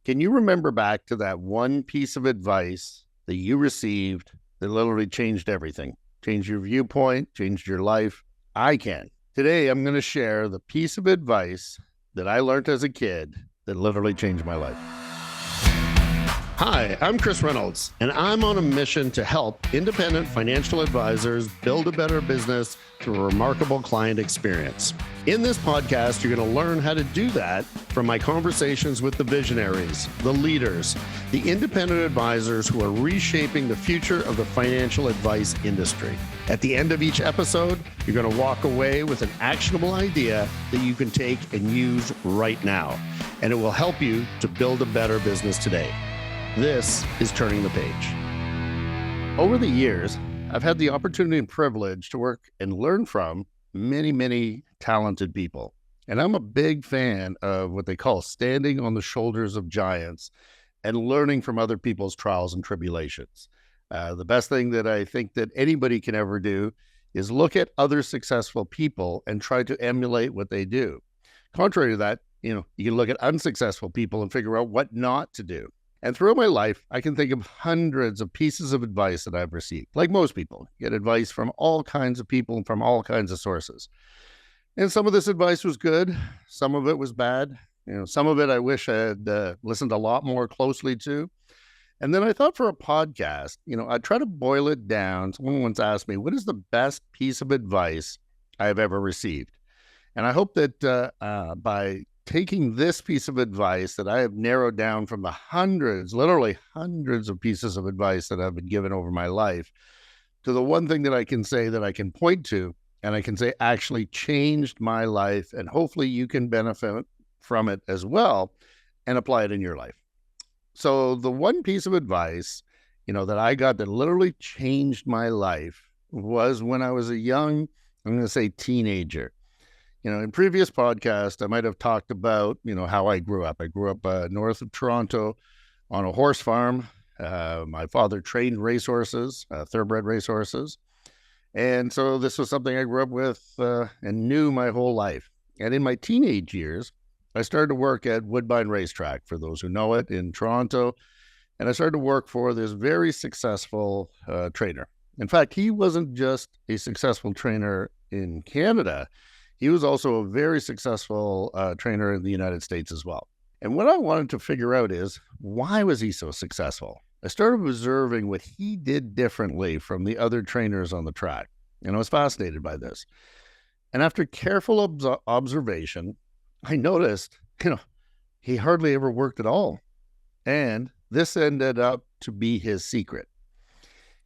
Can you remember back to that one piece of advice that you received that literally changed everything? Changed your viewpoint, changed your life? I can. Today, I'm going to share the piece of advice that I learned as a kid that literally changed my life. Hi, I'm Chris Reynolds, and I'm on a mission to help independent financial advisors build a better business through a remarkable client experience. In this podcast, you're going to learn how to do that from my conversations with the visionaries, the leaders, the independent advisors who are reshaping the future of the financial advice industry. At the end of each episode, you're going to walk away with an actionable idea that you can take and use right now, and it will help you to build a better business today. This is Turning the Page. Over the years, I've had the opportunity and privilege to work and learn from many talented people. And I'm a big fan of what they call standing on the shoulders of giants and learning from other people's trials and tribulations. The best thing that I think that anybody can ever do is look at other successful people and try to emulate what they do. Contrary to that, you can look at unsuccessful people and figure out what not to do. And throughout my life, I can think of hundreds of pieces of advice that I've received. Like most people, get advice from all kinds of people and from all kinds of sources. And some of this advice was good. Some of it was bad. Some of it I wish I had listened a lot more closely to. And then I thought for a podcast, I'd try to boil it down. Someone once asked me, what is the best piece of advice I've ever received? And I hope that by taking this piece of advice that I have narrowed down from the literally hundreds of pieces of advice that I've been given over my life, to the one thing that I can say that I can point to and I can say actually changed my life, and hopefully you can benefit from it as well and apply it in your life. So the one piece of advice, that I got that literally changed my life was when I was a young, I'm going to say teenager. In previous podcasts, I might have talked about, how I grew up. I grew up north of Toronto on a horse farm. My father trained racehorses, thoroughbred racehorses. And so this was something I grew up with and knew my whole life. And in my teenage years, I started to work at Woodbine Racetrack, for those who know it, in Toronto. And I started to work for this very successful trainer. In fact, he wasn't just a successful trainer in Canada. He was also a very successful trainer in the United States as well. And what I wanted to figure out is, why was he so successful? I started observing what he did differently from the other trainers on the track. And I was fascinated by this. And after careful observation, I noticed, he hardly ever worked at all. And this ended up to be his secret.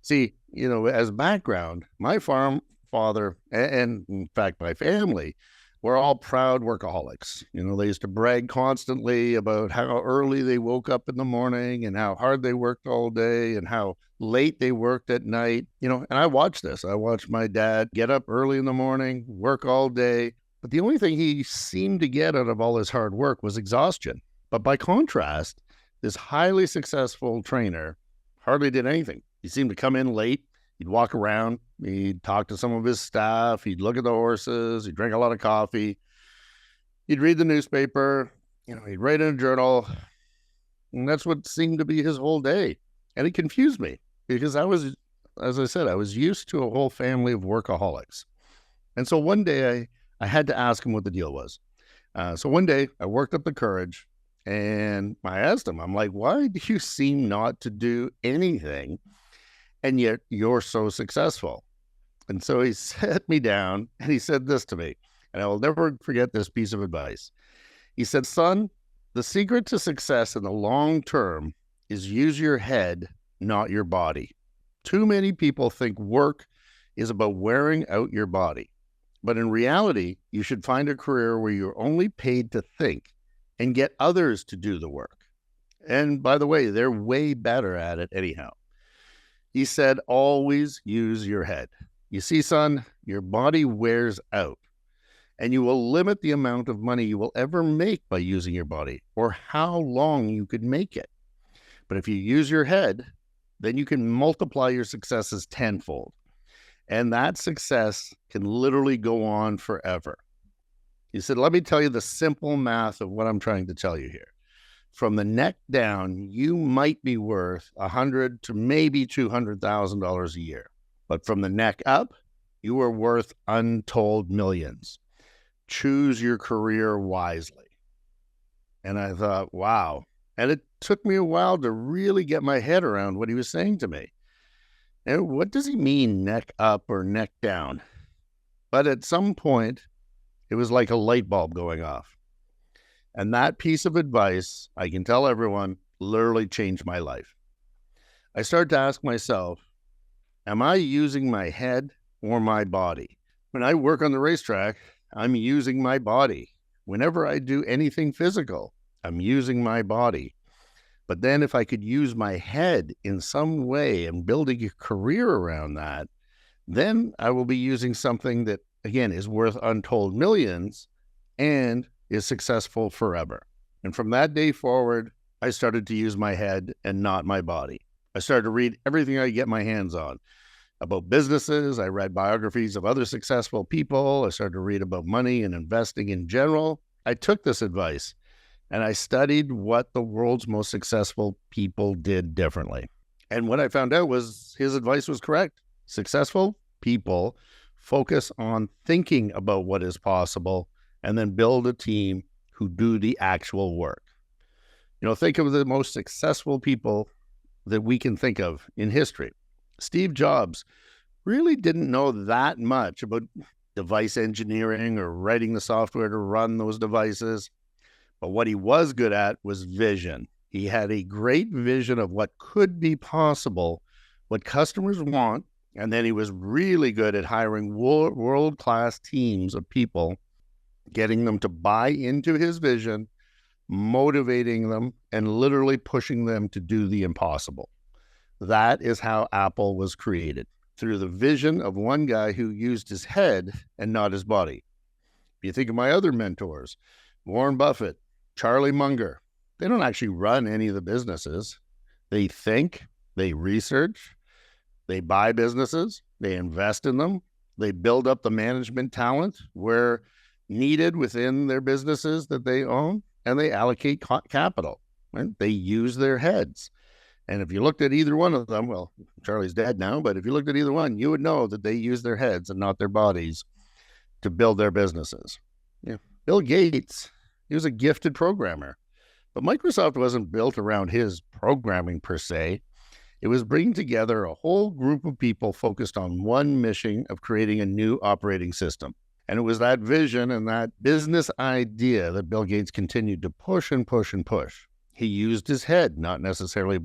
See, as background, my father, and in fact, my family, were all proud workaholics. They used to brag constantly about how early they woke up in the morning and how hard they worked all day and how late they worked at night. And I watched this. I watched my dad get up early in the morning, work all day. But the only thing he seemed to get out of all his hard work was exhaustion. But by contrast, this highly successful trainer hardly did anything. He seemed to come in late. He'd walk around, he'd talk to some of his staff, he'd look at the horses, he'd drink a lot of coffee, he'd read the newspaper, he'd write in a journal, and that's what seemed to be his whole day. And it confused me because as I said, I was used to a whole family of workaholics. And so one day I had to ask him what the deal was. So one day I worked up the courage and I asked him, I'm like, why do you seem not to do anything? And yet you're so successful. And so he sat me down and he said this to me, and I will never forget this piece of advice. He said, son, the secret to success in the long term is use your head, not your body. Too many people think work is about wearing out your body. But in reality, you should find a career where you're only paid to think and get others to do the work. And by the way, they're way better at it anyhow. He said, always use your head. You see, son, your body wears out, and you will limit the amount of money you will ever make by using your body, or how long you could make it. But if you use your head, then you can multiply your successes tenfold. And that success can literally go on forever. He said, let me tell you the simple math of what I'm trying to tell you here. From the neck down, you might be worth $100,000 to maybe $200,000 a year. But from the neck up, you are worth untold millions. Choose your career wisely. And I thought, wow. And it took me a while to really get my head around what he was saying to me. And what does he mean, neck up or neck down? But at some point, it was like a light bulb going off. And that piece of advice, I can tell everyone, literally changed my life. I started to ask myself, am I using my head or my body? When I work on the racetrack, I'm using my body. Whenever I do anything physical, I'm using my body. But then if I could use my head in some way and building a career around that, then I will be using something that, again, is worth untold millions and is successful forever. And from that day forward, I started to use my head and not my body. I started to read everything I get my hands on about businesses. I read biographies of other successful people. I started to read about money and investing in general. I took this advice and I studied what the world's most successful people did differently. And what I found out was his advice was correct. Successful people focus on thinking about what is possible and then build a team who do the actual work. Think of the most successful people that we can think of in history. Steve Jobs really didn't know that much about device engineering or writing the software to run those devices. But what he was good at was vision. He had a great vision of what could be possible, what customers want, and then he was really good at hiring world-class teams of people, getting them to buy into his vision, motivating them, and literally pushing them to do the impossible. That is how Apple was created, through the vision of one guy who used his head and not his body. If you think of my other mentors, Warren Buffett, Charlie Munger, they don't actually run any of the businesses. They think, they research, they buy businesses, they invest in them, they build up the management talent where needed within their businesses that they own, and they allocate capital. Right? They use their heads. And if you looked at either one of them, well, Charlie's dead now, but if you looked at either one, you would know that they use their heads and not their bodies to build their businesses. Bill Gates, he was a gifted programmer, but Microsoft wasn't built around his programming per se. It was bringing together a whole group of people focused on one mission of creating a new operating system. And it was that vision and that business idea that Bill Gates continued to push and push and push. He used his head, not necessarily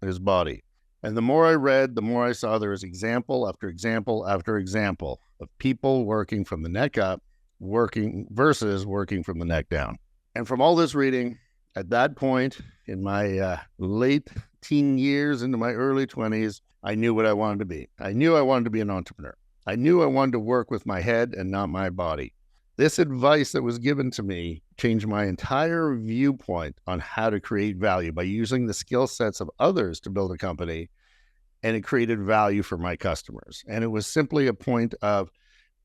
his body. And the more I read, the more I saw there was example after example after example of people working from the neck up, working from the neck down. And from all this reading, at that point in my late teen years into my early 20s, I knew what I wanted to be. I knew I wanted to be an entrepreneur. I knew I wanted to work with my head and not my body. This advice that was given to me changed my entire viewpoint on how to create value by using the skill sets of others to build a company, and it created value for my customers. And it was simply a point of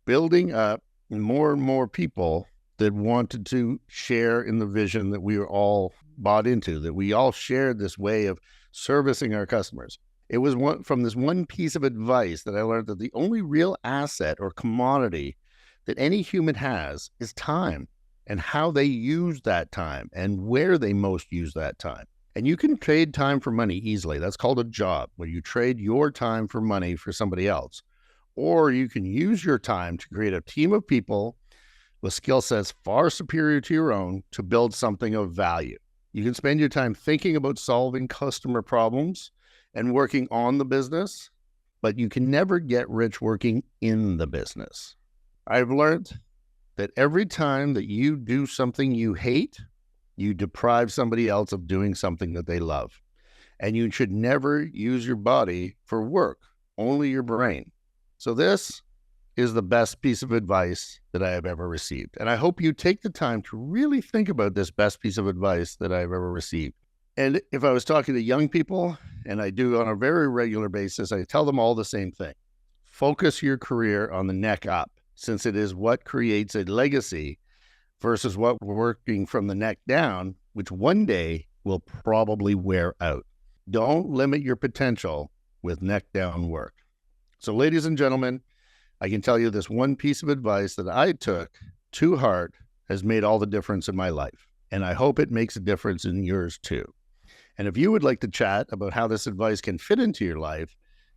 building up more and more people that wanted to share in the vision that we were all bought into, that we all shared this way of servicing our customers. It was from this one piece of advice that I learned that the only real asset or commodity that any human has is time, and how they use that time and where they most use that time. And you can trade time for money easily. That's called a job, where you trade your time for money for somebody else. Or you can use your time to create a team of people with skill sets far superior to your own to build something of value. You can spend your time thinking about solving customer problems and working on the business, but you can never get rich working in the business. I've learned that every time that you do something you hate, you deprive somebody else of doing something that they love. And you should never use your body for work, only your brain. So this is the best piece of advice that I have ever received. And I hope you take the time to really think about this best piece of advice that I've ever received. And if I was talking to young people, and I do on a very regular basis, I tell them all the same thing. Focus your career on the neck up, since it is what creates a legacy versus what working from the neck down, which one day will probably wear out. Don't limit your potential with neck down work. So, ladies and gentlemen, I can tell you this one piece of advice that I took to heart has made all the difference in my life. And I hope it makes a difference in yours too. And if you would like to chat about how this advice can fit into your life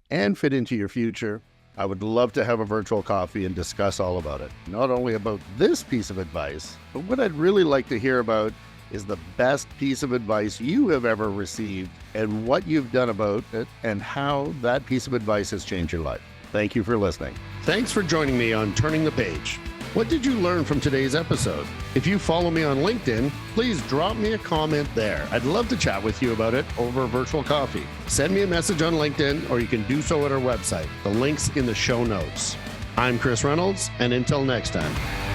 and fit into your future, I would love to have a virtual coffee and discuss all about it. Not only about this piece of advice, but what I'd really like to hear about is the best piece of advice you have ever received and what you've done about it and how that piece of advice has changed your life. Thank you for listening. Thanks for joining me on Turning the Page. What did you learn from today's episode? If you follow me on LinkedIn, please drop me a comment there. I'd love to chat with you about it over a virtual coffee. Send me a message on LinkedIn, or you can do so at our website. The link's in the show notes. I'm Chris Reynolds, and until next time.